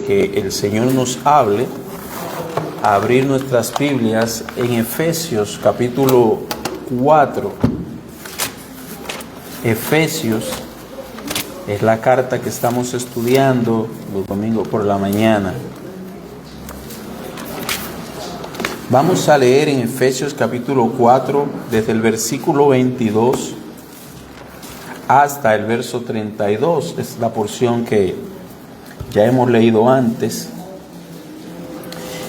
que el Señor nos hable, a abrir nuestras Biblias en Efesios capítulo 4. Efesios es la carta que estamos estudiando los domingos por la mañana. Vamos a leer en Efesios capítulo 4 desde el versículo 22 hasta el verso 32. Es la porción que ya hemos leído antes.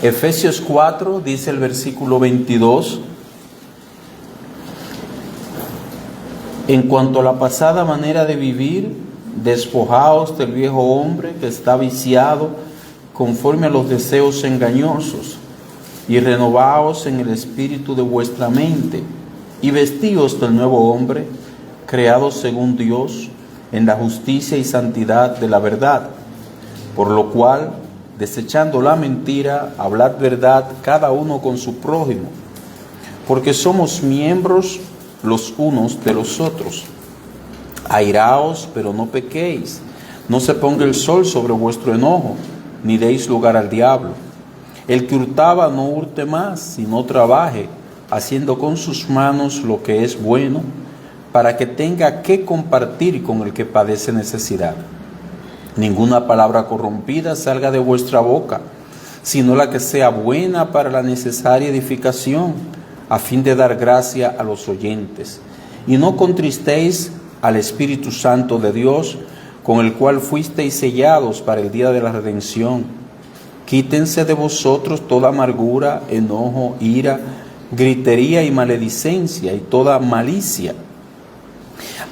Efesios 4 dice el versículo 22: en cuanto a la pasada manera de vivir, despojaos del viejo hombre que está viciado conforme a los deseos engañosos, y renovaos en el espíritu de vuestra mente, y vestíos del nuevo hombre, creado según Dios, en la justicia y santidad de la verdad. Por lo cual, desechando la mentira, hablad verdad cada uno con su prójimo, porque somos miembros los unos de los otros. Airaos, pero no pequéis. No se ponga el sol sobre vuestro enojo, ni deis lugar al diablo. El que hurtaba no hurte más, sino trabaje, haciendo con sus manos lo que es bueno, para que tenga que compartir con el que padece necesidad. Ninguna palabra corrompida salga de vuestra boca, sino la que sea buena para la necesaria edificación, a fin de dar gracia a los oyentes. Y no contristéis al Espíritu Santo de Dios, con el cual fuisteis sellados para el día de la redención. Quítense de vosotros toda amargura, enojo, ira, gritería y maledicencia y toda malicia.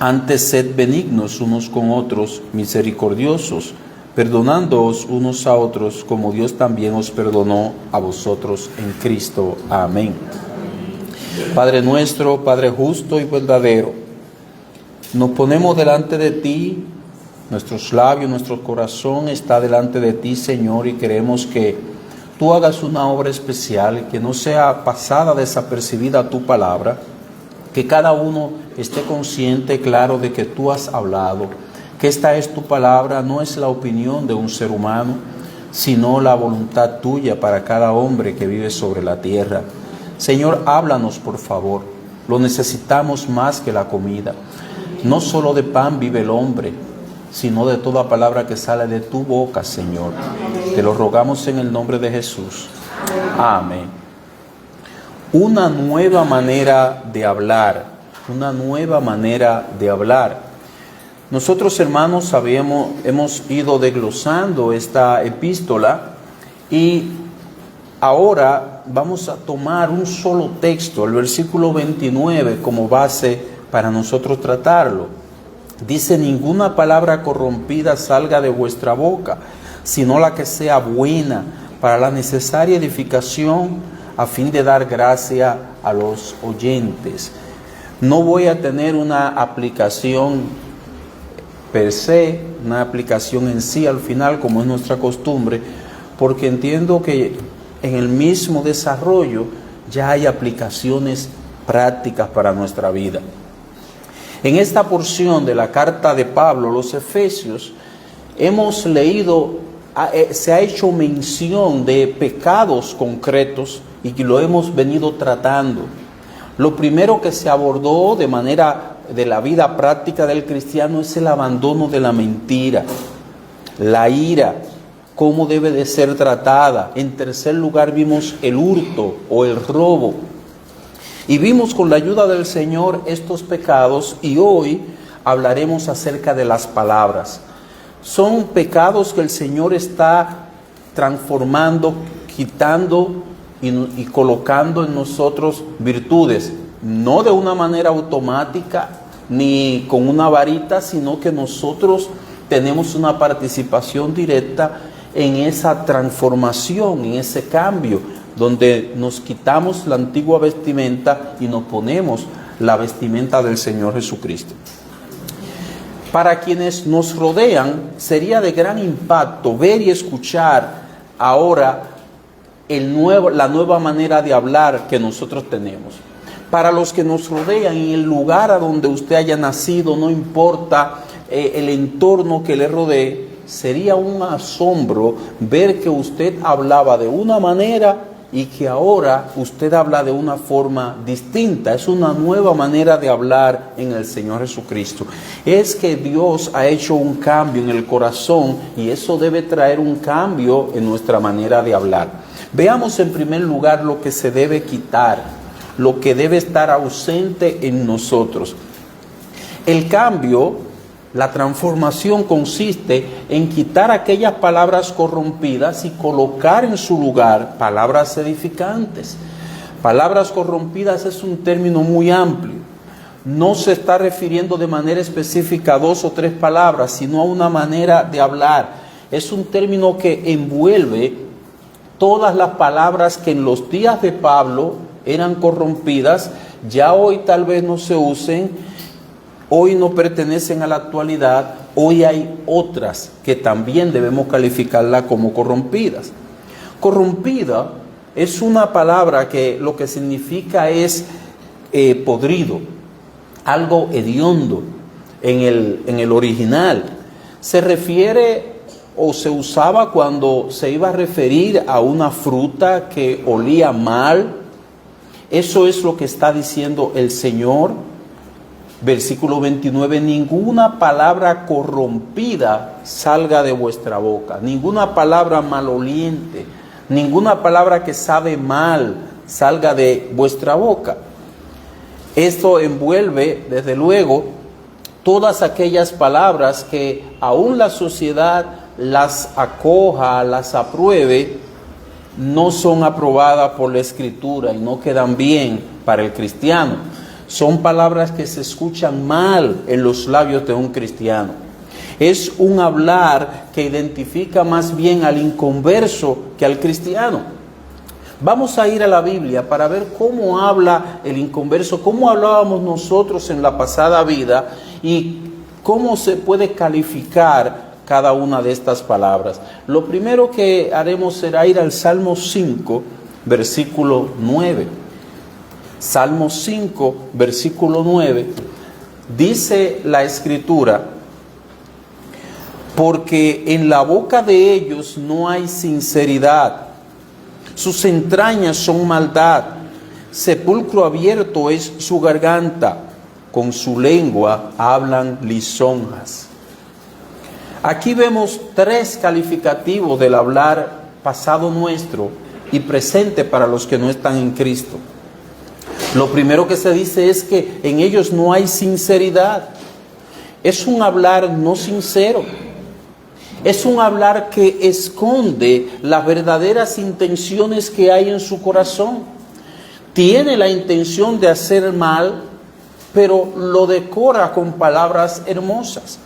Antes sed benignos unos con otros, misericordiosos, perdonándoos unos a otros, como Dios también os perdonó a vosotros en Cristo. Amén. Padre nuestro, Padre justo y verdadero, nos ponemos delante de ti, nuestros labios, nuestro corazón está delante de ti, Señor, y queremos que tú hagas una obra especial, que no sea pasada desapercibida tu palabra, que cada uno esté consciente, claro, de que tú has hablado, que esta es tu palabra, no es la opinión de un ser humano, sino la voluntad tuya para cada hombre que vive sobre la tierra. Señor, háblanos, por favor, lo necesitamos más que la comida. No solo de pan vive el hombre, sino de toda palabra que sale de tu boca, Señor. Te lo rogamos en el nombre de Jesús. Amén. Una nueva manera de hablar, una nueva manera de hablar. Nosotros, hermanos, hemos ido desglosando esta epístola y ahora vamos a tomar un solo texto, el versículo 29, como base para nosotros tratarlo. Dice: ninguna palabra corrompida salga de vuestra boca, sino la que sea buena para la necesaria edificación, a fin de dar gracia a los oyentes. No voy a tener una aplicación per se, una aplicación en sí al final, como es nuestra costumbre, porque entiendo que en el mismo desarrollo ya hay aplicaciones prácticas para nuestra vida. En esta porción de la carta de Pablo a los Efesios hemos leído, se ha hecho mención de pecados concretos y que lo hemos venido tratando. Lo primero que se abordó de manera de la vida práctica del cristiano es el abandono de la mentira, la ira, cómo debe de ser tratada. En tercer lugar vimos el hurto o el robo. Y vimos con la ayuda del Señor estos pecados, y hoy hablaremos acerca de las palabras. Son pecados que el Señor está transformando, quitando y colocando en nosotros virtudes, no de una manera automática ni con una varita, sino que nosotros tenemos una participación directa en esa transformación, en ese cambio, donde nos quitamos la antigua vestimenta y nos ponemos la vestimenta del Señor Jesucristo. Para quienes nos rodean, sería de gran impacto ver y escuchar ahora la nueva manera de hablar que nosotros tenemos. Para los que nos rodean, en el lugar a donde usted haya nacido, no importa el entorno que le rodee, sería un asombro ver que usted hablaba de una manera y que ahora usted habla de una forma distinta. Es una nueva manera de hablar en el Señor Jesucristo. Es que Dios ha hecho un cambio en el corazón y eso debe traer un cambio en nuestra manera de hablar. Veamos en primer lugar lo que se debe quitar, lo que debe estar ausente en nosotros. El cambio, la transformación consiste en quitar aquellas palabras corrompidas y colocar en su lugar palabras edificantes. Palabras corrompidas es un término muy amplio. No se está refiriendo de manera específica a 2 o 3 palabras, sino a una manera de hablar. Es un término que envuelve todas las palabras que en los días de Pablo eran corrompidas, ya hoy tal vez no se usen. Hoy no pertenecen a la actualidad, hoy hay otras que también debemos calificarlas como corrompidas. Corrompida es una palabra que lo que significa es podrido, algo hediondo en el original. Se refiere o se usaba cuando se iba a referir a una fruta que olía mal. Eso es lo que está diciendo el Señor. Versículo 29, ninguna palabra corrompida salga de vuestra boca, ninguna palabra maloliente, ninguna palabra que sabe mal salga de vuestra boca. Esto envuelve, desde luego, todas aquellas palabras que aún la sociedad las acoja, las apruebe, no son aprobadas por la Escritura y no quedan bien para el cristiano. Son palabras que se escuchan mal en los labios de un cristiano. Es un hablar que identifica más bien al inconverso que al cristiano. Vamos a ir a la Biblia para ver cómo habla el inconverso, cómo hablábamos nosotros en la pasada vida y cómo se puede calificar cada una de estas palabras. Lo primero que haremos será ir al Salmo 5, versículo 9. Salmo 5, versículo 9, dice la Escritura, porque en la boca de ellos no hay sinceridad, sus entrañas son maldad, sepulcro abierto es su garganta, con su lengua hablan lisonjas. Aquí vemos 3 calificativos del hablar pasado nuestro y presente para los que no están en Cristo. Lo primero que se dice es que en ellos no hay sinceridad. Es un hablar no sincero. Es un hablar que esconde las verdaderas intenciones que hay en su corazón. Tiene la intención de hacer mal, pero lo decora con palabras hermosas.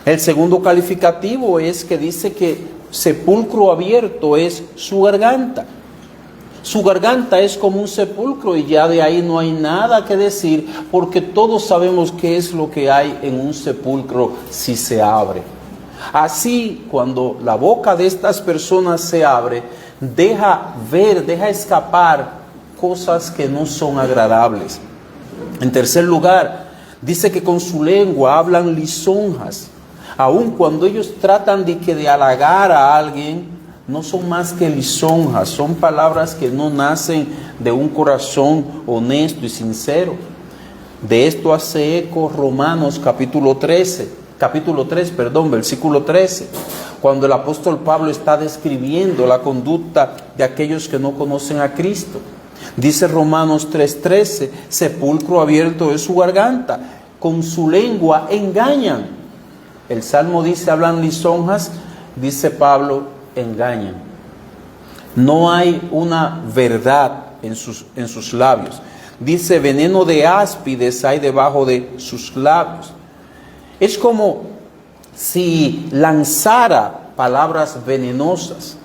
El segundo calificativo es que dice que sepulcro abierto es su garganta. Su garganta es como un sepulcro y ya de ahí no hay nada que decir, porque todos sabemos qué es lo que hay en un sepulcro si se abre. Así, cuando la boca de estas personas se abre, deja ver, deja escapar cosas que no son agradables. En tercer lugar, dice que con su lengua hablan lisonjas. Aun cuando ellos tratan de halagar a alguien, no son más que lisonjas, son palabras que no nacen de un corazón honesto y sincero. De esto hace eco Romanos capítulo 3, versículo 13, cuando el apóstol Pablo está describiendo la conducta de aquellos que no conocen a Cristo. Dice Romanos 3:13, sepulcro abierto es su garganta, con su lengua engañan. El Salmo dice, hablan lisonjas, dice Pablo, engañan. No hay una verdad en sus labios. Dice, veneno de áspides hay debajo de sus labios. Es como si lanzara palabras venenosas.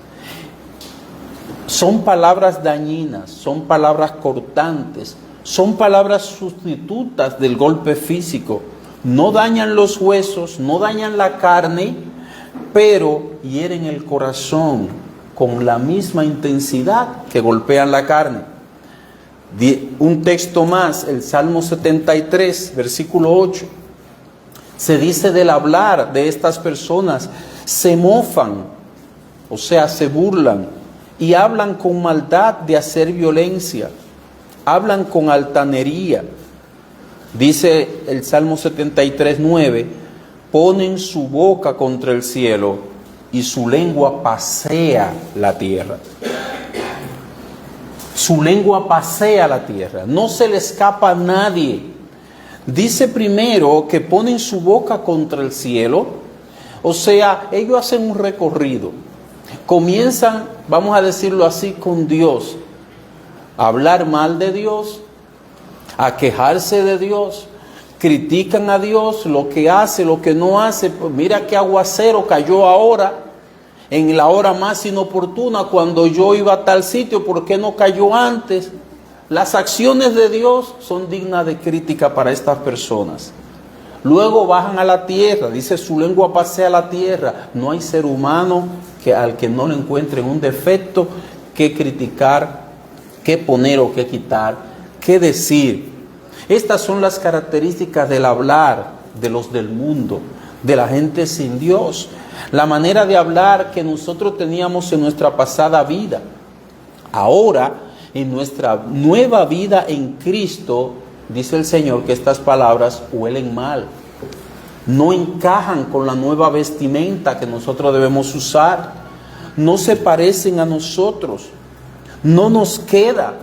Son palabras dañinas, son palabras cortantes, son palabras sustitutas del golpe físico. No dañan los huesos, no dañan la carne, pero hieren el corazón con la misma intensidad que golpean la carne. Un texto más, el Salmo 73, versículo 8. Se dice del hablar de estas personas, se mofan, o sea, se burlan y hablan con maldad de hacer violencia, hablan con altanería. Dice el Salmo 73:9, ponen su boca contra el cielo y su lengua pasea la tierra. Su lengua pasea la tierra, no se le escapa a nadie. Dice primero que ponen su boca contra el cielo, o sea, ellos hacen un recorrido. Comienzan, vamos a decirlo así, con Dios, a hablar mal de Dios, a quejarse de Dios, critican a Dios, lo que hace, lo que no hace. Pues mira qué aguacero cayó ahora, en la hora más inoportuna, cuando yo iba a tal sitio, ¿por qué no cayó antes? Las acciones de Dios son dignas de crítica para estas personas. Luego bajan a la tierra, dice su lengua pasea la tierra. No hay ser humano al que no le encuentren un defecto que criticar, que poner o que quitar, que decir. Estas son las características del hablar de los del mundo, de la gente sin Dios. La manera de hablar que nosotros teníamos en nuestra pasada vida. Ahora, en nuestra nueva vida en Cristo, dice el Señor que estas palabras huelen mal. No encajan con la nueva vestimenta que nosotros debemos usar. No se parecen a nosotros. No nos queda.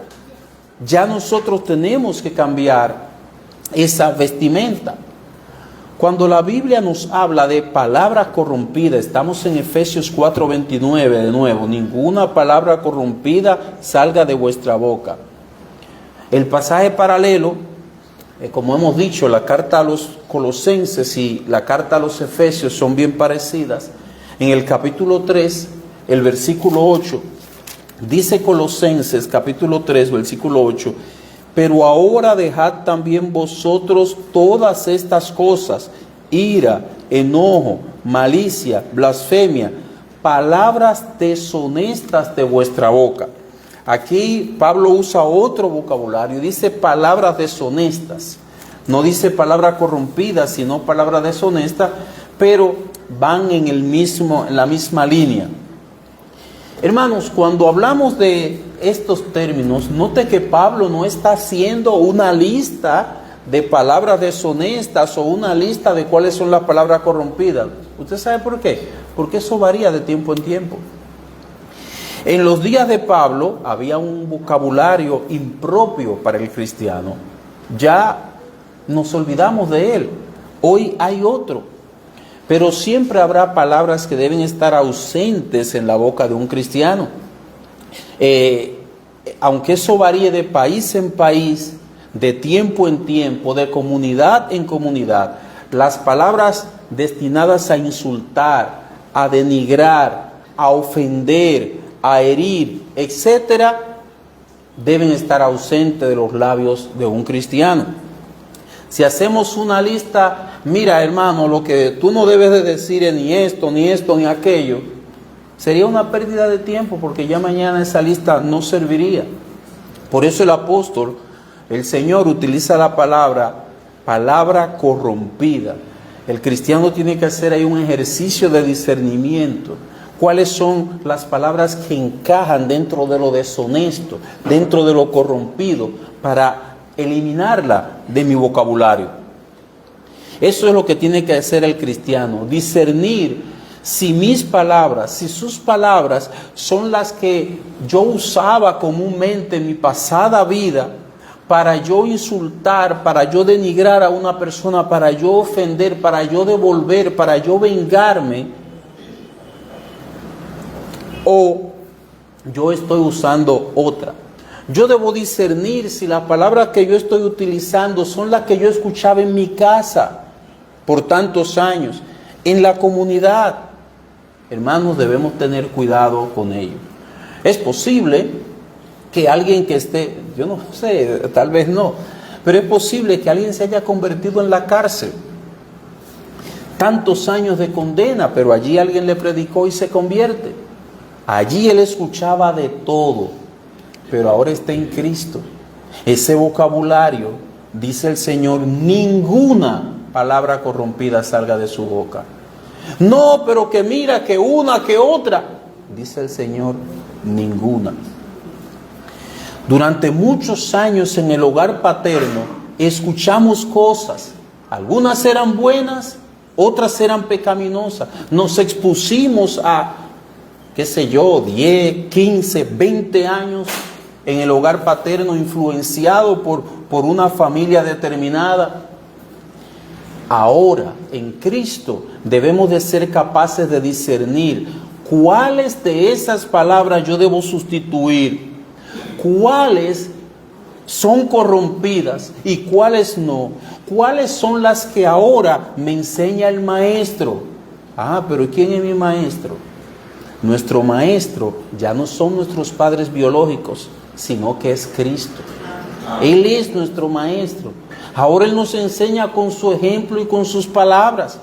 Ya nosotros tenemos que cambiar esa vestimenta. Cuando la Biblia nos habla de palabra corrompida, estamos en Efesios 4:29 de nuevo. Ninguna palabra corrompida salga de vuestra boca. El pasaje paralelo, como hemos dicho, la carta a los Colosenses y la carta a los Efesios son bien parecidas. En el capítulo 3, el versículo 8, dice Colosenses capítulo 3, versículo 8, pero ahora dejad también vosotros todas estas cosas, ira, enojo, malicia, blasfemia, palabras deshonestas de vuestra boca. Aquí Pablo usa otro vocabulario, dice palabras deshonestas. No dice palabra corrompida, sino palabra deshonesta, pero van en la misma línea. Hermanos, cuando hablamos de estos términos, note que Pablo no está haciendo una lista de palabras deshonestas o una lista de cuáles son las palabras corrompidas. ¿Usted sabe por qué? Porque eso varía de tiempo en tiempo. En los días de Pablo había un vocabulario impropio para el cristiano. Ya nos olvidamos de él. Hoy hay otro. Pero siempre habrá palabras que deben estar ausentes en la boca de un cristiano. Aunque eso varíe de país en país, de tiempo en tiempo, de comunidad en comunidad, las palabras destinadas a insultar, a denigrar, a ofender, a herir, etcétera, deben estar ausentes de los labios de un cristiano. Si hacemos una lista, mira hermano, lo que tú no debes de decir es ni esto, ni aquello, sería una pérdida de tiempo porque ya mañana esa lista no serviría. Por eso el apóstol, el Señor utiliza la palabra corrompida. El cristiano tiene que hacer ahí un ejercicio de discernimiento. ¿Cuáles son las palabras que encajan dentro de lo deshonesto, dentro de lo corrompido, para eliminarla de mi vocabulario? Eso es lo que tiene que hacer el cristiano, discernir si mis palabras, si sus palabras son las que yo usaba comúnmente en mi pasada vida para yo insultar, para yo denigrar a una persona, para yo ofender, para yo devolver, para yo vengarme, o yo estoy usando otra. Yo debo discernir si las palabras que yo estoy utilizando son las que yo escuchaba en mi casa por tantos años, en la comunidad. Hermanos, debemos tener cuidado con ello. Es posible que alguien que esté, yo no sé, tal vez no, pero es posible que alguien se haya convertido en la cárcel. Tantos años de condena, pero allí alguien le predicó y se convierte. Allí él escuchaba de todo, pero ahora está en Cristo. Ese vocabulario, dice el Señor, ninguna palabra corrompida salga de su boca. No, pero que mira, que una, que otra. Dice el Señor, ninguna. Durante muchos años en el hogar paterno escuchamos cosas. Algunas eran buenas, otras eran pecaminosas. Nos expusimos a, qué sé yo, 10, 15, 20 años en el hogar paterno, influenciado por una familia determinada. Ahora, en Cristo, debemos de ser capaces de discernir cuáles de esas palabras yo debo sustituir, cuáles son corrompidas y cuáles no, cuáles son las que ahora me enseña el maestro. Ah, pero ¿quién es mi maestro? Nuestro maestro ya no son nuestros padres biológicos, sino que es Cristo. Él es nuestro maestro. Ahora Él nos enseña con su ejemplo y con sus palabras.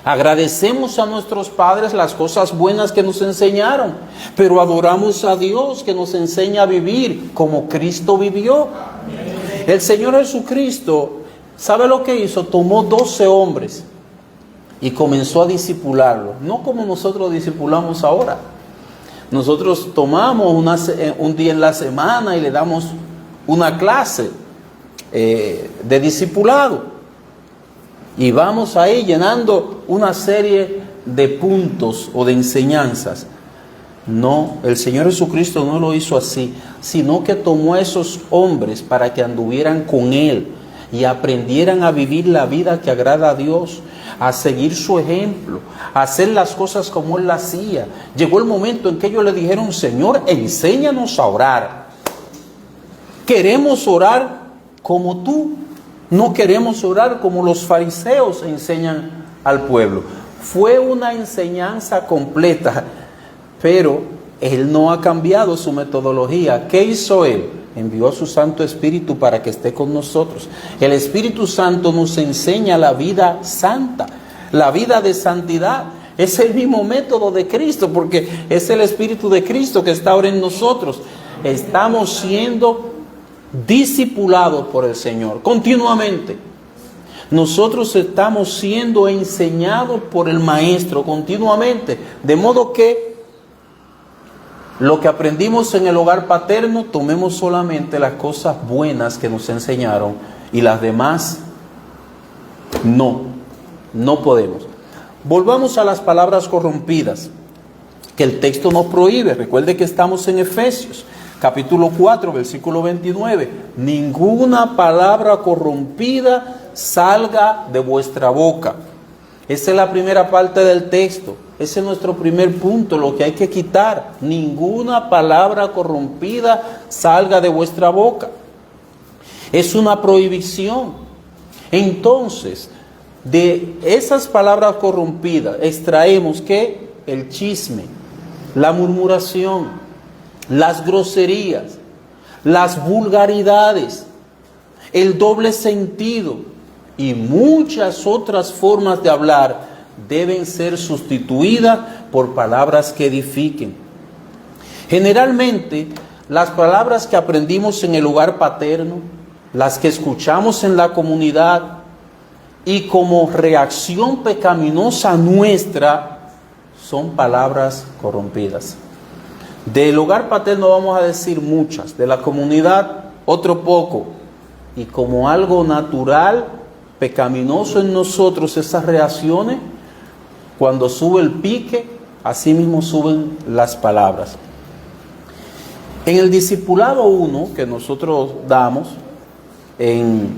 Agradecemos a nuestros padres las cosas buenas que nos enseñaron, pero adoramos a Dios que nos enseña a vivir como Cristo vivió. El Señor Jesucristo, ¿sabe lo que hizo? Tomó 12 hombres y comenzó a discipularlos. No como nosotros discipulamos ahora. Nosotros tomamos un día en la semana y le damos una clase de discipulado. Y vamos ahí llenando una serie de puntos o de enseñanzas. No, el Señor Jesucristo no lo hizo así, sino que tomó a esos hombres para que anduvieran con Él y aprendieran a vivir la vida que agrada a Dios, a seguir su ejemplo, a hacer las cosas como Él las hacía. Llegó el momento en que ellos le dijeron, Señor, enséñanos a orar. Queremos orar como tú. No queremos orar como los fariseos enseñan al pueblo. Fue una enseñanza completa, pero Él no ha cambiado su metodología. ¿Qué hizo Él? Envió a su Santo Espíritu para que esté con nosotros. El Espíritu Santo nos enseña la vida santa, la vida de santidad. Es el mismo método de Cristo, porque es el Espíritu de Cristo que está ahora en nosotros. Estamos siendo discipulados por el Señor continuamente. Nosotros estamos siendo enseñados por el Maestro continuamente, de modo que lo que aprendimos en el hogar paterno, tomemos solamente las cosas buenas que nos enseñaron y las demás no podemos. Volvamos a las palabras corrompidas que el texto nos prohíbe. Recuerde que estamos en Efesios capítulo 4, versículo 29. Ninguna palabra corrompida salga de vuestra boca. Esa es la primera parte del texto. Ese es nuestro primer punto, lo que hay que quitar. Ninguna palabra corrompida salga de vuestra boca. Es una prohibición. Entonces, de esas palabras corrompidas extraemos que el chisme, la murmuración, las groserías, las vulgaridades, el doble sentido y muchas otras formas de hablar deben ser sustituidas por palabras que edifiquen. Generalmente, las palabras que aprendimos en el hogar paterno, las que escuchamos en la comunidad y como reacción pecaminosa nuestra, son palabras corrompidas. Del hogar paterno vamos a decir muchas, de la comunidad otro poco, y como algo natural, pecaminoso en nosotros, esas reacciones, cuando sube el pique, así mismo suben las palabras. En el discipulado 1 que nosotros damos, en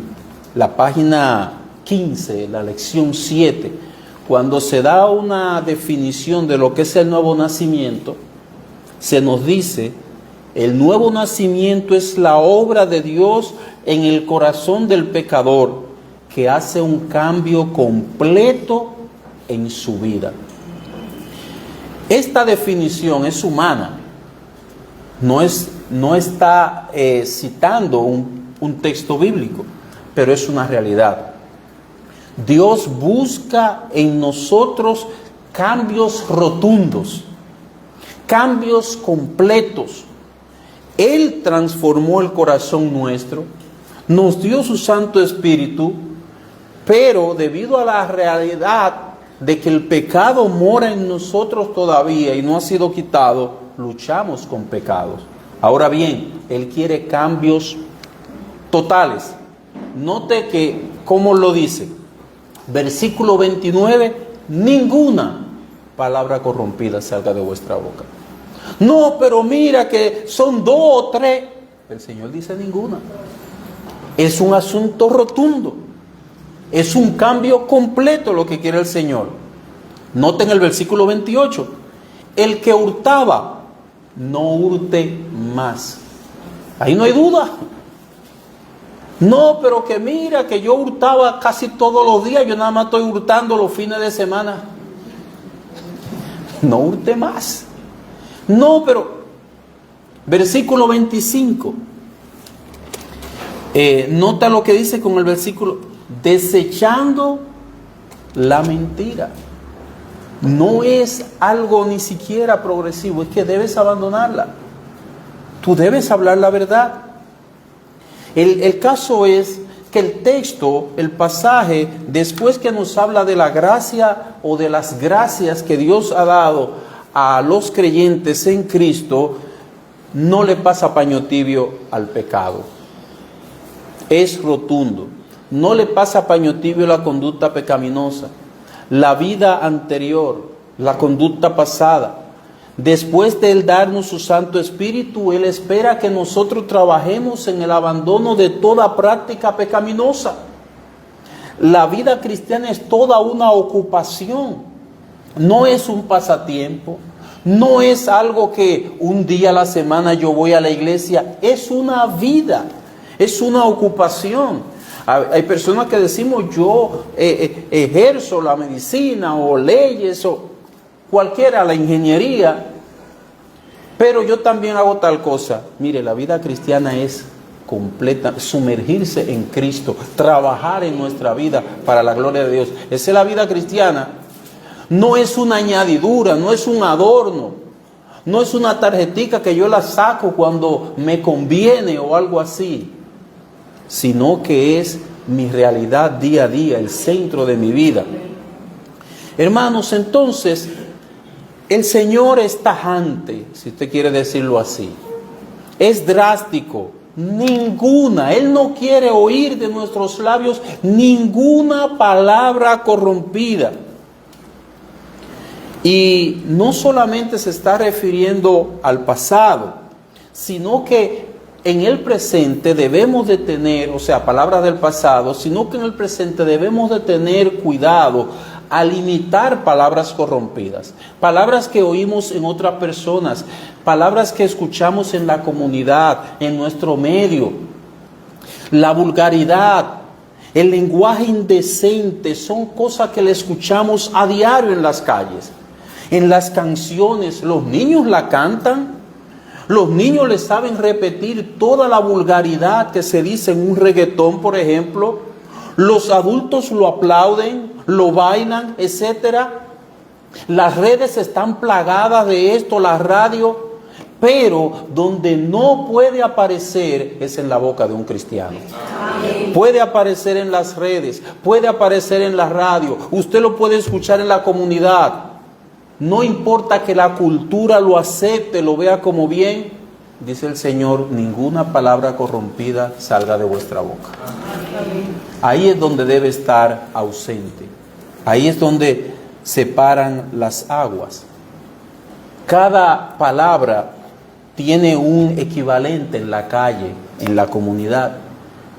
la página 15, la lección 7, cuando se da una definición de lo que es el nuevo nacimiento, se nos dice, el nuevo nacimiento es la obra de Dios en el corazón del pecador, que hace un cambio completo en su vida. Esta definición es humana, no está citando un texto bíblico, pero es una realidad. Dios busca en nosotros cambios rotundos, cambios completos. Él transformó el corazón nuestro, nos dio su Santo Espíritu Pero debido a la realidad de que el pecado mora en nosotros todavía y no ha sido quitado, luchamos con pecados. Ahora bien, Él quiere cambios totales. Note que, ¿cómo lo dice? Versículo 29, ninguna palabra corrompida salga de vuestra boca. No, pero mira que son 2 o 3. El Señor dice ninguna. Es un asunto rotundo. Es un cambio completo lo que quiere el Señor. Noten el versículo 28. El que hurtaba, no hurte más. Ahí no hay duda. No, pero que mira que yo hurtaba casi todos los días, yo nada más estoy hurtando los fines de semana. No hurte más. No, pero versículo 25. Nota lo que dice con el versículo. Desechando la mentira. No es algo ni siquiera progresivo, es que debes abandonarla. Tú debes hablar la verdad. El caso es que el texto, el pasaje, después que nos habla de la gracia o de las gracias que Dios ha dado a los creyentes en Cristo, no le pasa paño tibio al pecado. Es rotundo. No le pasa paño tibio la conducta pecaminosa, la vida anterior, la conducta pasada. Después de Él darnos su Santo Espíritu, Él espera que nosotros trabajemos en el abandono de toda práctica pecaminosa. La vida cristiana es toda una ocupación, no es un pasatiempo, no es algo que un día a la semana yo voy a la iglesia, es una vida, es una ocupación. Hay personas que decimos yo ejerzo la medicina o leyes o cualquiera, la ingeniería, pero yo también hago tal cosa. Mire, la vida cristiana es completa, sumergirse en Cristo, trabajar en nuestra vida para la gloria de Dios. Esa es la vida cristiana. No es una añadidura, no es un adorno, no es una tarjetica que yo la saco cuando me conviene o algo así, sino que es mi realidad día a día, el centro de mi vida. Hermanos, entonces, el Señor es tajante, si usted quiere decirlo así. Es drástico. Ninguna, Él no quiere oír de nuestros labios ninguna palabra corrompida. Y no solamente se está refiriendo al pasado, sino que en el presente debemos de tener, o sea, palabras del pasado, sino que en el presente debemos de tener cuidado a limitar palabras corrompidas, palabras que oímos en otras personas, palabras que escuchamos en la comunidad, en nuestro medio. La vulgaridad, el lenguaje indecente son cosas que le escuchamos a diario en las calles, en las canciones. Los niños la cantan. Los niños le saben repetir toda la vulgaridad que se dice en un reggaetón, por ejemplo. Los adultos lo aplauden, lo bailan, etc. Las redes están plagadas de esto, la radio. Pero donde no puede aparecer es en la boca de un cristiano. Puede aparecer en las redes, puede aparecer en la radio. Usted lo puede escuchar en la comunidad. No importa que la cultura lo acepte, lo vea como bien, dice el Señor, ninguna palabra corrompida salga de vuestra boca. Ahí es donde debe estar ausente. Ahí es donde separan las aguas. Cada palabra tiene un equivalente en la calle, en la comunidad.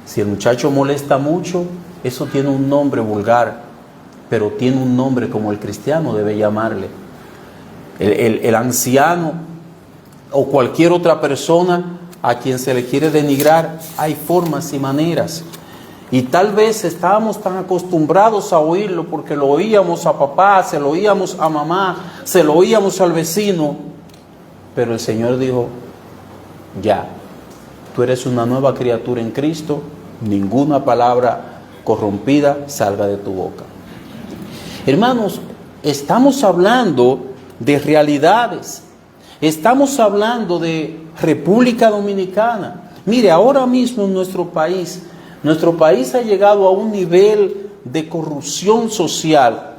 Si el muchacho molesta mucho, eso tiene un nombre vulgar, pero tiene un nombre como el cristiano debe llamarle. El anciano o cualquier otra persona a quien se le quiere denigrar, hay formas y maneras. Y tal vez estábamos tan acostumbrados a oírlo porque lo oíamos a papá, se lo oíamos a mamá, se lo oíamos al vecino. Pero el Señor dijo, ya, tú eres una nueva criatura en Cristo, ninguna palabra corrompida salga de tu boca. Hermanos, estamos hablando de realidades. Estamos hablando de República Dominicana. Mire, ahora mismo en nuestro país ha llegado a un nivel de corrupción social,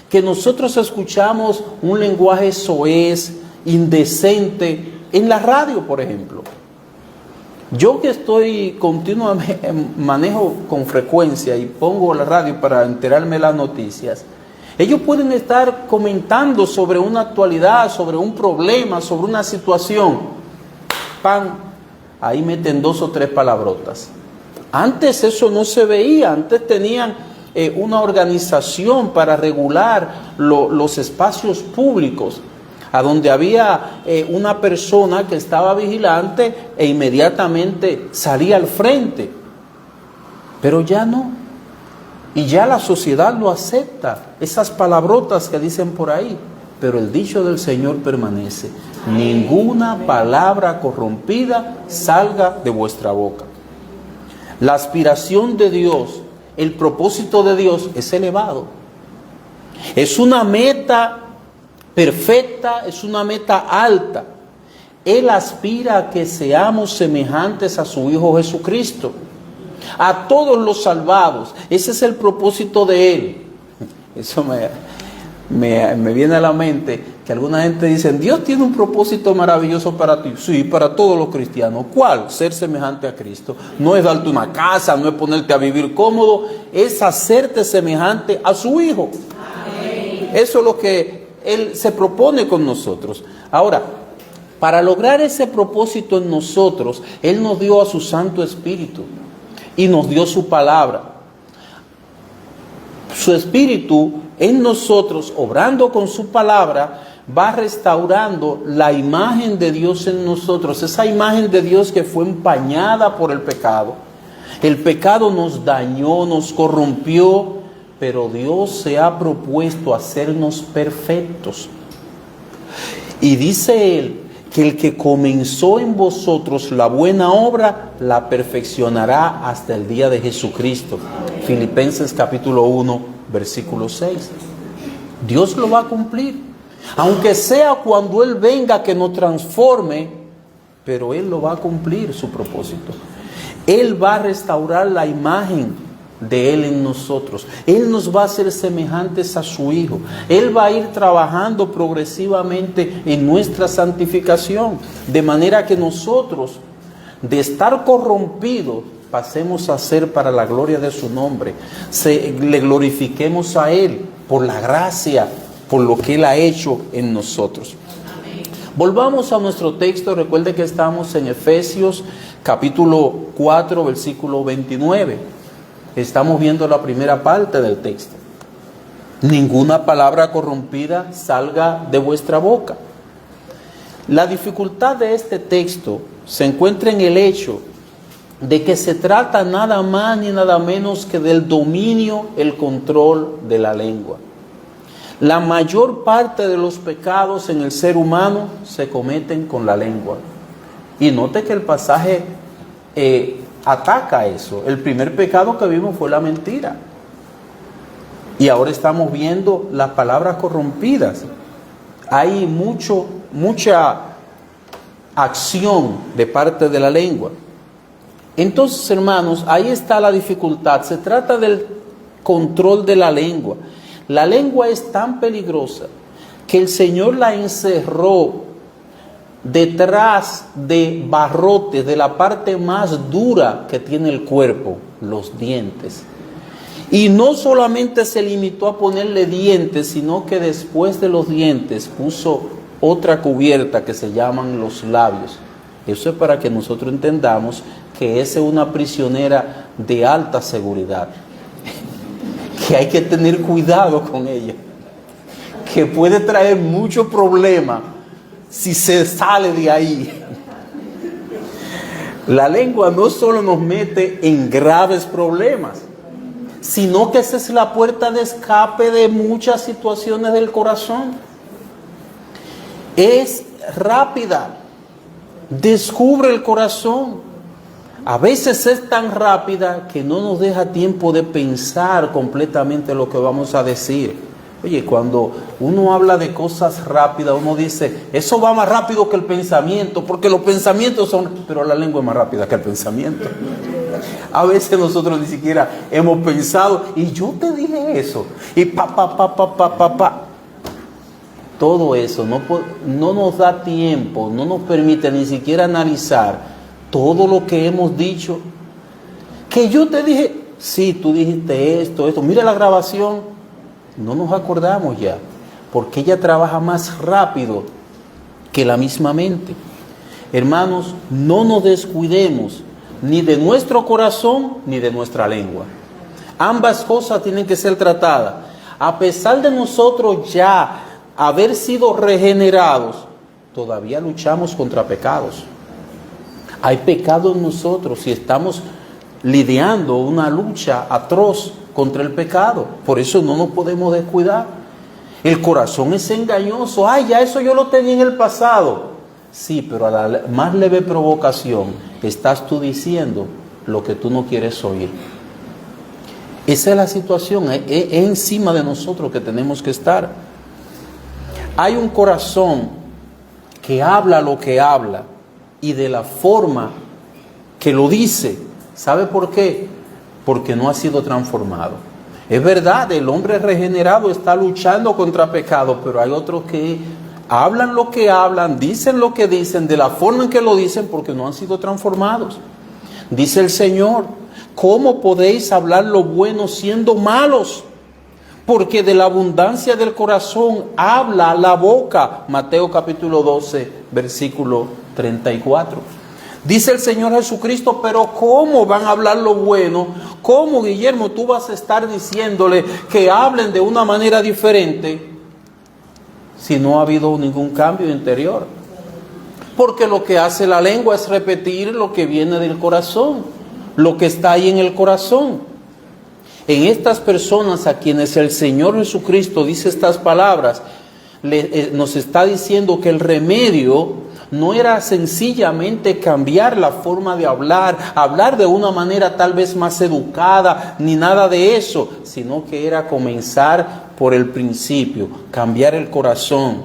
que nosotros escuchamos un lenguaje soez, indecente, en la radio, por ejemplo. Yo que estoy continuamente, manejo con frecuencia y pongo la radio para enterarme de las noticias, ellos pueden estar comentando sobre una actualidad, sobre un problema, sobre una situación. ¡Pam! Ahí meten 2 o 3 palabrotas. Antes eso no se veía, antes tenían una organización para regular los espacios públicos, a donde había una persona que estaba vigilante e inmediatamente salía al frente. Pero ya no. Y ya la sociedad lo acepta, esas palabrotas que dicen por ahí. Pero el dicho del Señor permanece: ninguna palabra corrompida salga de vuestra boca. La aspiración de Dios, el propósito de Dios es elevado. Es una meta perfecta, es una meta alta. Él aspira a que seamos semejantes a su Hijo Jesucristo, a todos los salvados. Ese es el propósito de Él. Eso me viene a la mente que alguna gente dice: Dios tiene un propósito maravilloso para ti. Sí, para todos los cristianos. ¿Cuál? Ser semejante a Cristo. No es darte una casa, no es ponerte a vivir cómodo, es hacerte semejante a su Hijo. Amén. Eso es lo que Él se propone con nosotros. Ahora, para lograr ese propósito en nosotros, Él nos dio a su Santo Espíritu y nos dio su palabra. Su Espíritu en nosotros, obrando con su palabra, va restaurando la imagen de Dios en nosotros, esa imagen de Dios que fue empañada por el pecado. El pecado nos dañó, nos corrompió, pero Dios se ha propuesto hacernos perfectos. Y dice Él que el que comenzó en vosotros la buena obra, la perfeccionará hasta el día de Jesucristo. Filipenses capítulo 1, versículo 6. Dios lo va a cumplir. Aunque sea cuando Él venga que nos transforme, pero Él lo va a cumplir su propósito. Él va a restaurar la imagen de Él en nosotros. Él nos va a hacer semejantes a su Hijo. Él va a ir trabajando progresivamente en nuestra santificación, de manera que nosotros, de estar corrompidos, pasemos a ser para la gloria de su nombre. Le glorifiquemos a Él por la gracia, por lo que Él ha hecho en nosotros. Amén. Volvamos a nuestro texto. Recuerde que estamos en Efesios capítulo 4, versículo 29. Estamos viendo la primera parte del texto. Ninguna palabra corrompida salga de vuestra boca. La dificultad de este texto se encuentra en el hecho de que se trata nada más ni nada menos que del dominio, el control de la lengua. La mayor parte de los pecados en el ser humano se cometen con la lengua. Y note que el pasaje ataca eso. El primer pecado que vimos fue la mentira. Y ahora estamos viendo las palabras corrompidas. Hay mucha acción de parte de la lengua. Entonces, hermanos, ahí está la dificultad. Se trata del control de la lengua. La lengua es tan peligrosa que el Señor la encerró detrás de barrotes, de la parte más dura que tiene el cuerpo, los dientes. Y no solamente se limitó a ponerle dientes, sino que después de los dientes puso otra cubierta que se llaman los labios. Eso es para que nosotros entendamos que esa es una prisionera de alta seguridad, que hay que tener cuidado con ella, que puede traer mucho problema si se sale de ahí. La lengua no solo nos mete en graves problemas, sino que esa es la puerta de escape de muchas situaciones del corazón. Es rápida, descubre el corazón. A veces es tan rápida que no nos deja tiempo de pensar completamente lo que vamos a decir. Oye, cuando uno habla de cosas rápidas, uno dice, eso va más rápido que el pensamiento, porque los pensamientos son, pero la lengua es más rápida que el pensamiento. A veces nosotros ni siquiera hemos pensado, y yo te dije eso, y pa. Todo eso no nos da tiempo, no nos permite ni siquiera analizar todo lo que hemos dicho. Que yo te dije, sí, tú dijiste esto. Mira la grabación. No nos acordamos ya, porque ella trabaja más rápido que la misma mente. Hermanos, no nos descuidemos ni de nuestro corazón ni de nuestra lengua. Ambas cosas tienen que ser tratadas. A pesar de nosotros ya haber sido regenerados, todavía luchamos contra pecados. Hay pecado en nosotros y estamos lidiando una lucha atroz contra el pecado. Por eso no nos podemos descuidar. El corazón es engañoso. Ay, ya eso yo lo tenía en el pasado. Sí, pero a la más leve provocación estás tú diciendo lo que tú no quieres oír. Esa es la situación. Es encima de nosotros que tenemos que estar. Hay un corazón que habla lo que habla y de la forma que lo dice. ¿Sabe por qué? Porque no ha sido transformado. Es verdad, el hombre regenerado está luchando contra pecado, pero hay otros que hablan lo que hablan, dicen lo que dicen, de la forma en que lo dicen, porque no han sido transformados. Dice el Señor, ¿cómo podéis hablar lo bueno siendo malos? Porque de la abundancia del corazón habla la boca. Mateo capítulo 12, versículo 34. Dice el Señor Jesucristo, pero ¿cómo van a hablar lo bueno? ¿Cómo, Guillermo, tú vas a estar diciéndole que hablen de una manera diferente si no ha habido ningún cambio interior? Porque lo que hace la lengua es repetir lo que viene del corazón, lo que está ahí en el corazón. En estas personas a quienes el Señor Jesucristo dice estas palabras, nos está diciendo que el remedio no era sencillamente cambiar la forma de hablar de una manera tal vez más educada, ni nada de eso, sino que era comenzar por el principio, cambiar el corazón.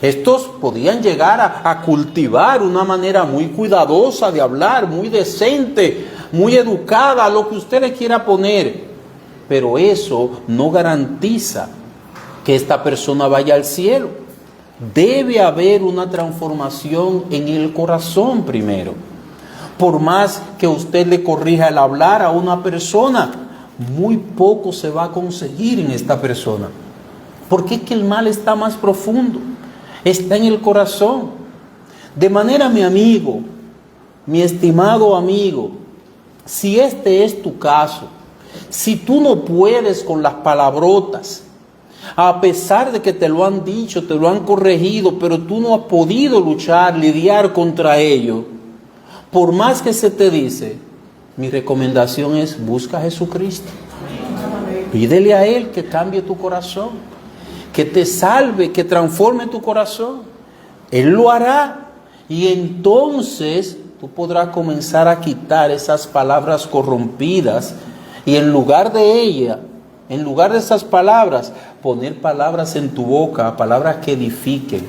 Estos podían llegar a cultivar una manera muy cuidadosa de hablar, muy decente, muy educada, lo que usted le quiera poner, pero eso no garantiza que esta persona vaya al cielo. Debe haber una transformación en el corazón primero. Por más que usted le corrija el hablar a una persona, muy poco se va a conseguir en esta persona. Porque es que el mal está más profundo, está en el corazón. De manera, mi amigo, mi estimado amigo, si este es tu caso, si tú no puedes con las palabrotas, a pesar de que te lo han dicho, te lo han corregido, pero tú no has podido luchar, lidiar contra ello, por más que se te dice, mi recomendación es busca a Jesucristo. Pídele a Él que cambie tu corazón, que te salve, que transforme tu corazón. Él lo hará y entonces tú podrás comenzar a quitar esas palabras corrompidas y en lugar de esas palabras, poner palabras en tu boca, palabras que edifiquen.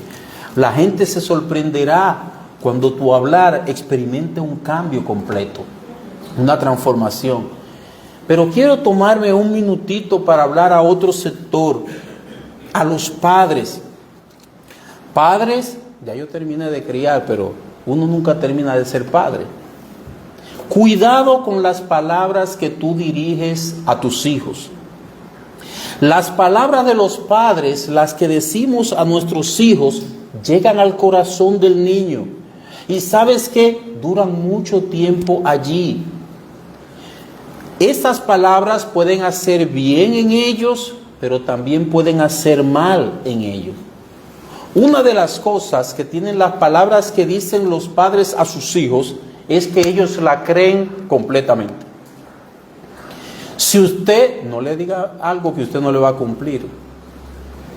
La gente se sorprenderá cuando tu hablar experimente un cambio completo, una transformación. Pero quiero tomarme un minutito para hablar a otro sector, a los padres. Padres, ya yo terminé de criar, pero uno nunca termina de ser padre. Cuidado con las palabras que tú diriges a tus hijos. Las palabras de los padres, las que decimos a nuestros hijos, llegan al corazón del niño. Y ¿sabes qué? Duran mucho tiempo allí. Esas palabras pueden hacer bien en ellos, pero también pueden hacer mal en ellos. Una de las cosas que tienen las palabras que dicen los padres a sus hijos es que ellos la creen completamente. Si usted no le diga algo que usted no le va a cumplir,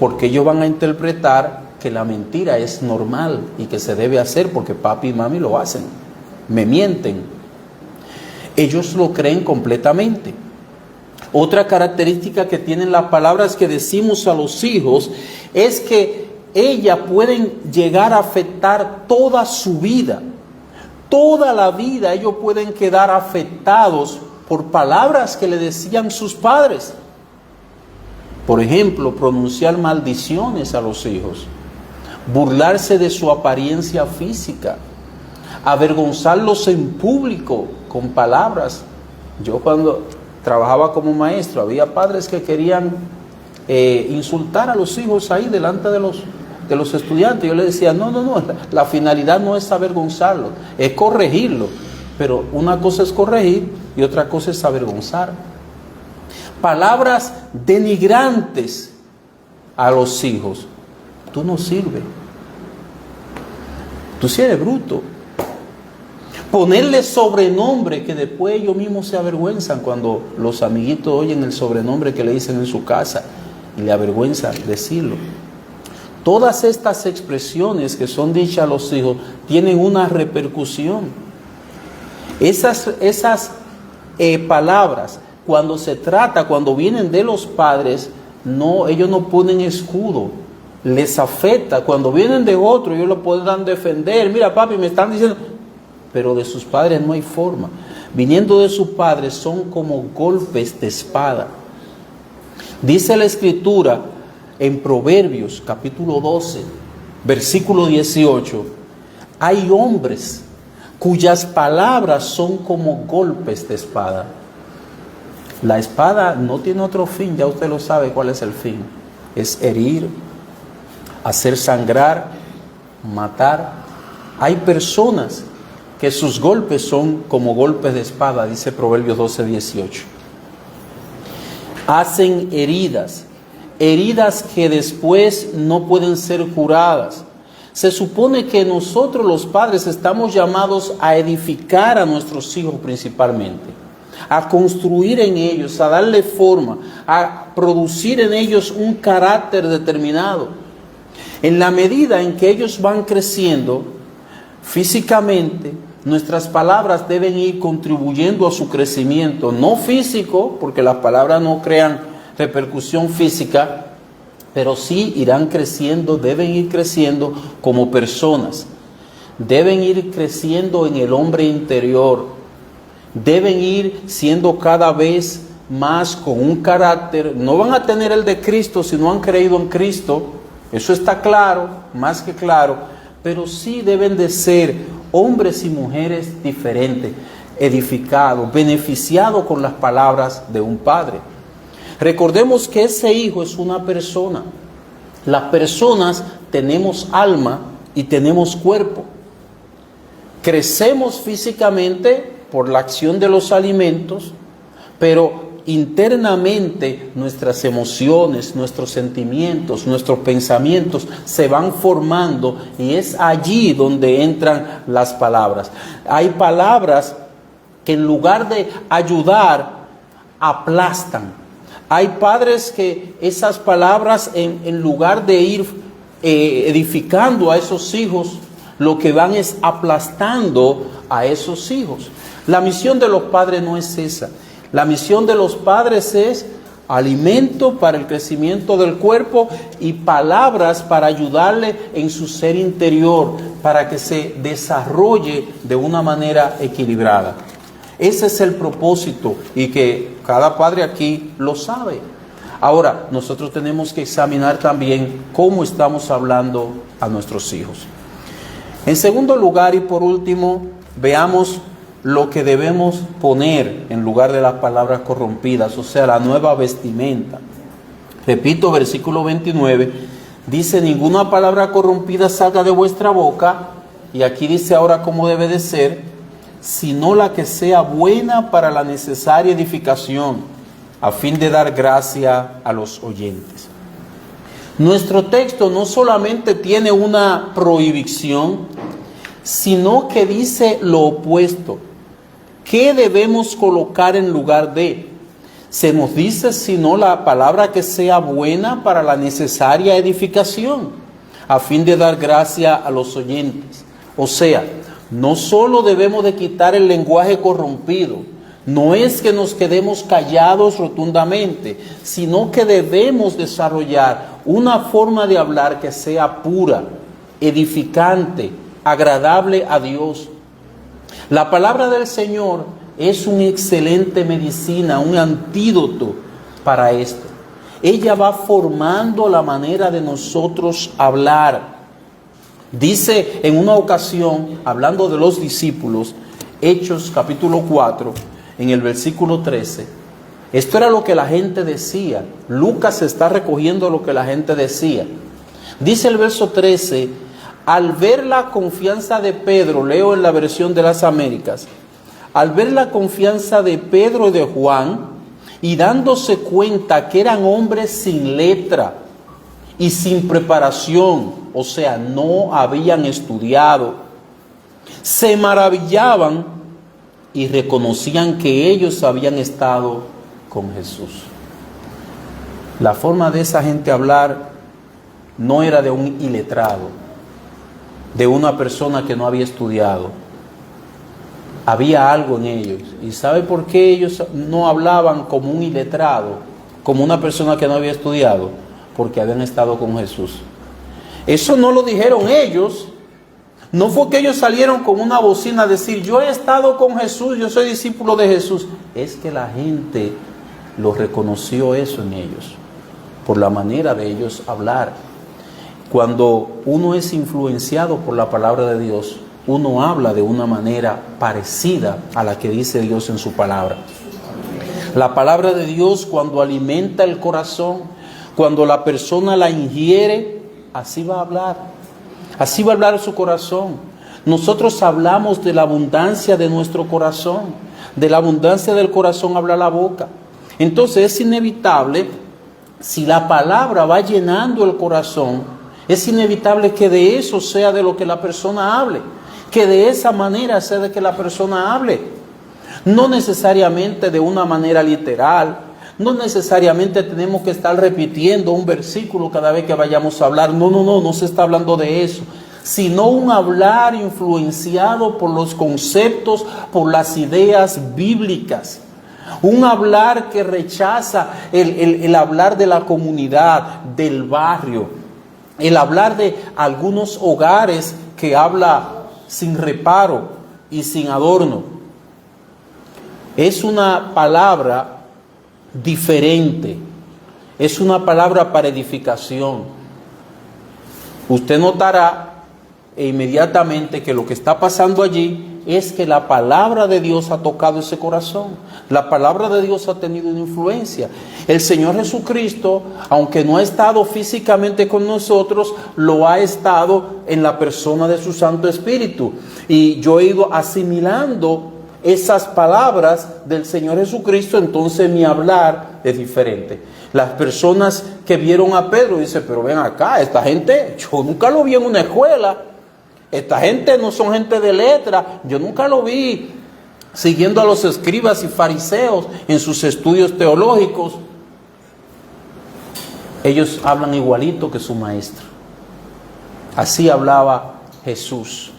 porque ellos van a interpretar que la mentira es normal y que se debe hacer porque papi y mami lo hacen, me mienten. Ellos lo creen completamente. Otra característica que tienen las palabras que decimos a los hijos es que ellas pueden llegar a afectar toda su vida. Toda la vida ellos pueden quedar afectados por palabras que le decían sus padres. Por ejemplo, pronunciar maldiciones a los hijos, burlarse de su apariencia física, avergonzarlos en público con palabras. Yo cuando trabajaba como maestro, había padres que querían insultar a los hijos ahí delante de los estudiantes. Yo les decía, no, la finalidad no es avergonzarlos, es corregirlos. Pero una cosa es corregir y otra cosa es avergonzar. Palabras denigrantes a los hijos. Tú no sirves. Tú sí eres bruto. Ponerle sobrenombre que después ellos mismos se avergüenzan cuando los amiguitos oyen el sobrenombre que le dicen en su casa y le avergüenza decirlo. Todas estas expresiones que son dichas a los hijos tienen una repercusión. Esas palabras, cuando vienen de los padres, ellos no ponen escudo, les afecta. Cuando vienen de otro, ellos lo podrán defender. Mira, papi, me están diciendo, pero de sus padres no hay forma. Viniendo de sus padres son como golpes de espada. Dice la Escritura en Proverbios capítulo 12, versículo 18, hay hombres cuyas palabras son como golpes de espada. La espada no tiene otro fin, ya usted lo sabe cuál es el fin. Es herir, hacer sangrar, matar. Hay personas que sus golpes son como golpes de espada, dice Proverbios 12, 18. Hacen heridas que después no pueden ser curadas. Se supone que nosotros los padres estamos llamados a edificar a nuestros hijos principalmente, a construir en ellos, a darle forma, a producir en ellos un carácter determinado. En la medida en que ellos van creciendo físicamente, nuestras palabras deben ir contribuyendo a su crecimiento, no físico, porque las palabras no crean repercusión física, pero sí irán creciendo, deben ir creciendo como personas, deben ir creciendo en el hombre interior, deben ir siendo cada vez más con un carácter. No van a tener el de Cristo si no han creído en Cristo, eso está claro, más que claro, pero sí deben de ser hombres y mujeres diferentes, edificados, beneficiados con las palabras de un padre. Recordemos que ese hijo es una persona. Las personas tenemos alma y tenemos cuerpo. Crecemos físicamente por la acción de los alimentos, pero internamente nuestras emociones, nuestros sentimientos, nuestros pensamientos se van formando y es allí donde entran las palabras. Hay palabras que en lugar de ayudar, aplastan. Hay padres que esas palabras en lugar de ir edificando a esos hijos, lo que van es aplastando a esos hijos. La misión de los padres no es esa. La misión de los padres es alimento para el crecimiento del cuerpo y palabras para ayudarle en su ser interior, para que se desarrolle de una manera equilibrada. Ese es el propósito y que cada padre aquí lo sabe. Ahora, nosotros tenemos que examinar también cómo estamos hablando a nuestros hijos. En segundo lugar y por último, veamos lo que debemos poner en lugar de las palabras corrompidas, o sea, la nueva vestimenta. Repito, versículo 29, dice, ninguna palabra corrompida salga de vuestra boca, y aquí dice ahora cómo debe de ser, sino la que sea buena para la necesaria edificación, a fin de dar gracia a los oyentes. Nuestro texto no solamente tiene una prohibición, sino que dice lo opuesto. ¿Qué debemos colocar en lugar de? Se nos dice, sino la palabra que sea buena para la necesaria edificación, a fin de dar gracia a los oyentes. O sea, no solo debemos de quitar el lenguaje corrompido, no es que nos quedemos callados rotundamente, sino que debemos desarrollar una forma de hablar que sea pura, edificante, agradable a Dios. La palabra del Señor es una excelente medicina, un antídoto para esto. Ella va formando la manera de nosotros hablar. Dice en una ocasión, hablando de los discípulos, Hechos capítulo 4, en el versículo 13, esto era lo que la gente decía. Lucas está recogiendo lo que la gente decía. Dice el verso 13, al ver la confianza de Pedro, leo en la versión de las Américas, al ver la confianza de Pedro y de Juan, y dándose cuenta que eran hombres sin letra y sin preparación, o sea, no habían estudiado, se maravillaban y reconocían que ellos habían estado con Jesús. La forma de esa gente hablar no era de un iletrado, de una persona que no había estudiado. Había algo en ellos. ¿Y sabe por qué ellos no hablaban como un iletrado, como una persona que no había estudiado? Porque habían estado con Jesús. Eso no lo dijeron ellos. No fue que ellos salieron con una bocina a decir, yo he estado con Jesús, yo soy discípulo de Jesús. Es que la gente lo reconoció eso en ellos, por la manera de ellos hablar. Cuando uno es influenciado por la palabra de Dios, uno habla de una manera parecida a la que dice Dios en su palabra. La palabra de Dios, cuando alimenta el corazón, cuando la persona la ingiere, así va a hablar. Así va a hablar su corazón. Nosotros hablamos de la abundancia de nuestro corazón. De la abundancia del corazón habla la boca. Entonces es inevitable, si la palabra va llenando el corazón, es inevitable que de eso sea de lo que la persona hable. Que de esa manera sea de que la persona hable. No necesariamente de una manera literal. No necesariamente tenemos que estar repitiendo un versículo cada vez que vayamos a hablar. No se está hablando de eso. Sino un hablar influenciado por los conceptos, por las ideas bíblicas. Un hablar que rechaza el hablar de la comunidad, del barrio. El hablar de algunos hogares que habla sin reparo y sin adorno. Es una palabra diferente. Es una palabra para edificación. Usted notará inmediatamente que lo que está pasando allí es que la palabra de Dios ha tocado ese corazón. La palabra de Dios ha tenido una influencia. El Señor Jesucristo, aunque no ha estado físicamente con nosotros, lo ha estado en la persona de su Santo Espíritu. Y yo he ido asimilando esas palabras del Señor Jesucristo, entonces mi hablar es diferente. Las personas que vieron a Pedro dicen, pero ven acá, esta gente, yo nunca lo vi en una escuela. Esta gente no son gente de letra. Yo nunca lo vi siguiendo a los escribas y fariseos en sus estudios teológicos. Ellos hablan igualito que su maestro. Así hablaba Jesús.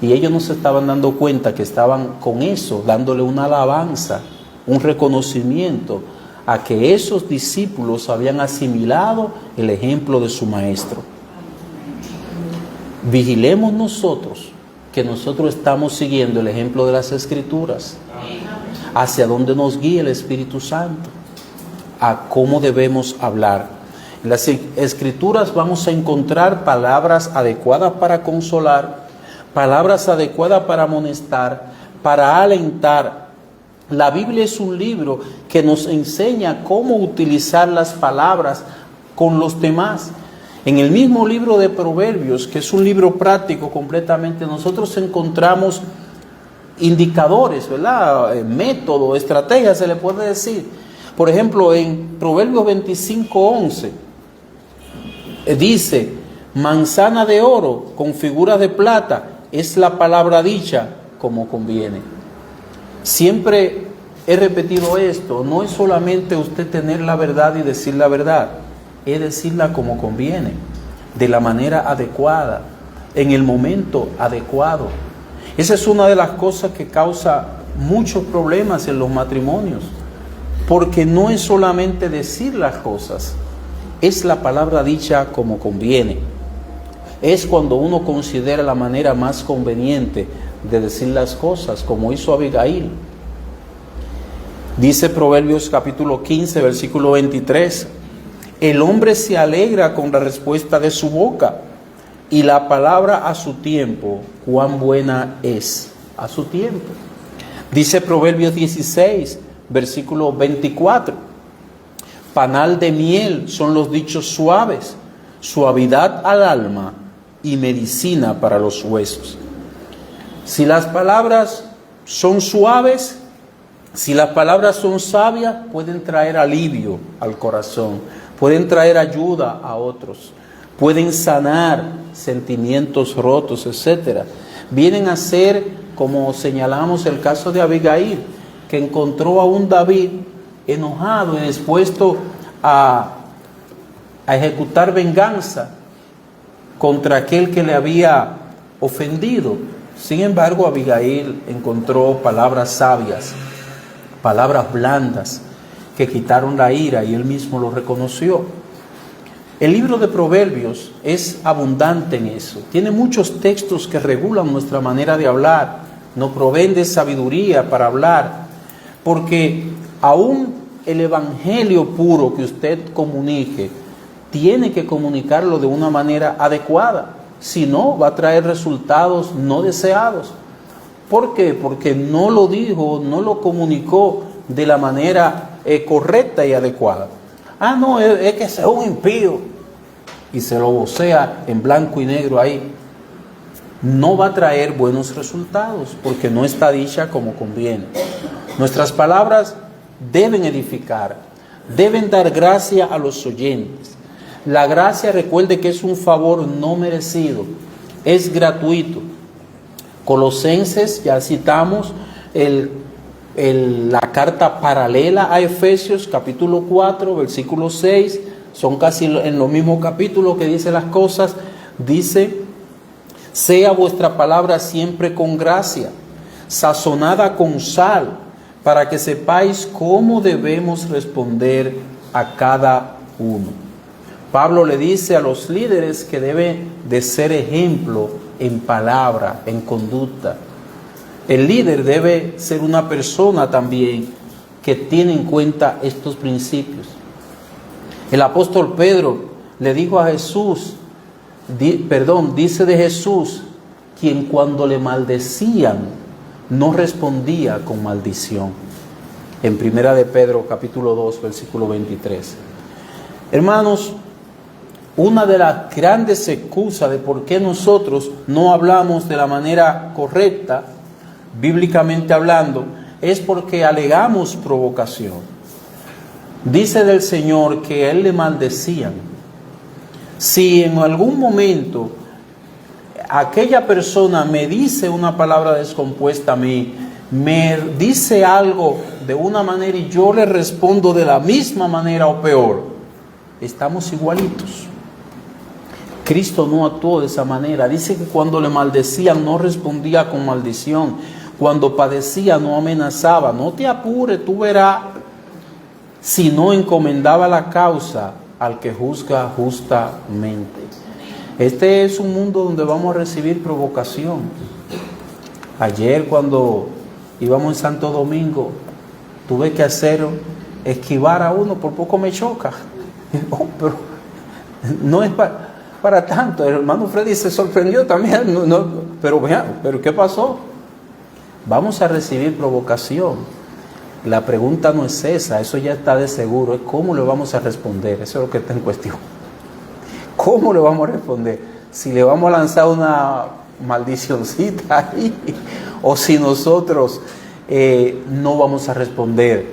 Y ellos no se estaban dando cuenta que estaban con eso, dándole una alabanza, un reconocimiento a que esos discípulos habían asimilado el ejemplo de su maestro. Vigilemos nosotros que nosotros estamos siguiendo el ejemplo de las Escrituras, hacia dónde nos guía el Espíritu Santo, a cómo debemos hablar. En las Escrituras vamos a encontrar palabras adecuadas para consolar, palabras adecuadas para amonestar, para alentar. La Biblia es un libro que nos enseña cómo utilizar las palabras con los demás. En el mismo libro de Proverbios, que es un libro práctico completamente, nosotros encontramos indicadores, ¿verdad? Método, estrategia, se le puede decir. Por ejemplo, en Proverbios 25:11 dice, manzana de oro con figuras de plata es la palabra dicha como conviene. Siempre he repetido esto, no es solamente usted tener la verdad y decir la verdad, es decirla como conviene, de la manera adecuada, en el momento adecuado. Esa es una de las cosas que causa muchos problemas en los matrimonios, porque no es solamente decir las cosas, es la palabra dicha como conviene. Es cuando uno considera la manera más conveniente de decir las cosas, como hizo Abigail. Dice Proverbios capítulo 15, versículo 23, el hombre se alegra con la respuesta de su boca, y la palabra a su tiempo, cuán buena es a su tiempo. Dice Proverbios 16, versículo 24, panal de miel son los dichos suaves, suavidad al alma y medicina para los huesos. Si las palabras son suaves, si las palabras son sabias, pueden traer alivio al corazón, pueden traer ayuda a otros, pueden sanar sentimientos rotos, etc. Vienen a ser, como señalamos el caso de Abigail, que encontró a un David enojado y dispuesto a ejecutar venganza contra aquel que le había ofendido. Sin embargo, Abigail encontró palabras sabias, palabras blandas que quitaron la ira, y él mismo lo reconoció. El libro de Proverbios es abundante en eso. Tiene muchos textos que regulan nuestra manera de hablar, nos proveen de sabiduría para hablar, porque aún el evangelio puro que usted comunique, tiene que comunicarlo de una manera adecuada. Si no, va a traer resultados no deseados. ¿Por qué? Porque no lo dijo, no lo comunicó de la manera correcta y adecuada. Ah, no, es que es un impío, y se lo vocea en blanco y negro ahí. No va a traer buenos resultados, porque no está dicha como conviene. Nuestras palabras deben edificar, deben dar gracia a los oyentes. La gracia, recuerde que es un favor no merecido, es gratuito. Colosenses, ya citamos la carta paralela a Efesios, capítulo 4, versículo 6, son casi en lo mismo capítulo que dice las cosas. Dice, sea vuestra palabra siempre con gracia, sazonada con sal, para que sepáis cómo debemos responder a cada uno. Pablo le dice a los líderes que deben de ser ejemplo en palabra, en conducta. El líder debe ser una persona también que tiene en cuenta estos principios. El apóstol Pedro le dijo a Jesús, dice de Jesús, quien cuando le maldecían no respondía con maldición. En Primera de Pedro, capítulo 2, versículo 23. Hermanos, una de las grandes excusas de por qué nosotros no hablamos de la manera correcta, bíblicamente hablando, es porque alegamos provocación. Dice del Señor que a Él le maldecían. Si en algún momento aquella persona me dice una palabra descompuesta a mí, me dice algo de una manera y yo le respondo de la misma manera o peor, estamos igualitos. Cristo no actuó de esa manera. Dice que cuando le maldecían no respondía con maldición. Cuando padecía no amenazaba. No te apures, tú verás. Sino encomendaba la causa al que juzga justamente. Este es un mundo donde vamos a recibir provocación. Ayer cuando íbamos en Santo Domingo, tuve que esquivar a uno, por poco me choca. Oh, pero no es para tanto. El hermano Freddy se sorprendió también. Pero ¿qué pasó? Vamos a recibir provocación. La pregunta no es esa, eso ya está de seguro, es cómo le vamos a responder. Eso es lo que está en cuestión. ¿Cómo le vamos a responder? Si le vamos a lanzar una maldicioncita ahí, o si nosotros no vamos a responder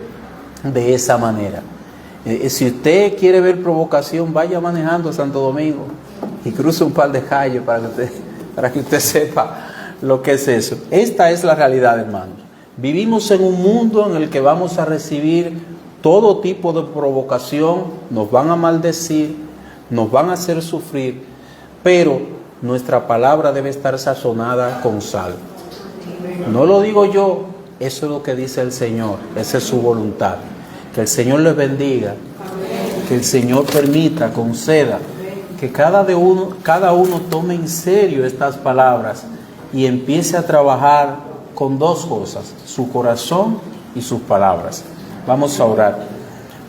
de esa manera. Si usted quiere ver provocación, vaya manejando a Santo Domingo y cruce un par de calles para que usted sepa lo que es eso. Esta es la realidad, hermanos. Vivimos en un mundo en el que vamos a recibir todo tipo de provocación, nos van a maldecir, nos van a hacer sufrir, pero nuestra palabra debe estar sazonada con sal. No lo digo yo, eso es lo que dice el Señor, esa es su voluntad. Que el Señor les bendiga, que el Señor permita, conceda, que cada uno tome en serio estas palabras y empiece a trabajar con dos cosas, su corazón y sus palabras. Vamos a orar.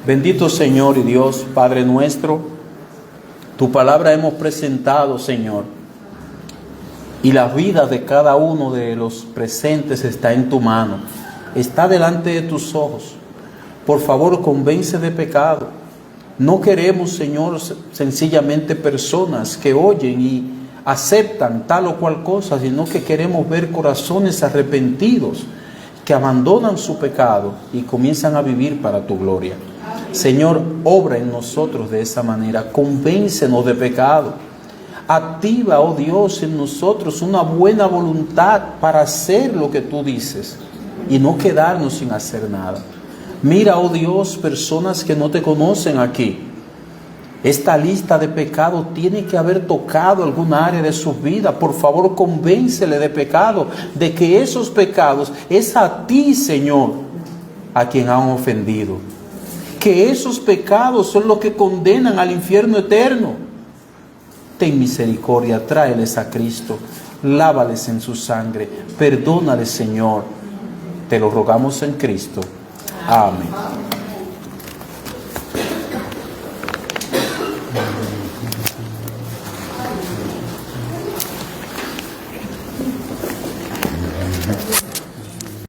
Bendito Señor y Dios, Padre nuestro, tu palabra hemos presentado, Señor, y la vida de cada uno de los presentes está en tu mano, está delante de tus ojos. Por favor, convence de pecado. No queremos, Señor, sencillamente personas que oyen y aceptan tal o cual cosa, sino que queremos ver corazones arrepentidos que abandonan su pecado y comienzan a vivir para tu gloria. Señor, obra en nosotros de esa manera, convéncenos de pecado. Activa, oh Dios, en nosotros una buena voluntad para hacer lo que tú dices y no quedarnos sin hacer nada. Mira, oh Dios, personas que no te conocen aquí. Esta lista de pecados tiene que haber tocado alguna área de su vida. Por favor, convéncele de pecado, de que esos pecados es a ti, Señor, a quien han ofendido. Que esos pecados son los que condenan al infierno eterno. Ten misericordia, tráeles a Cristo, lávales en su sangre, perdónales, Señor. Te lo rogamos en Cristo. Amén.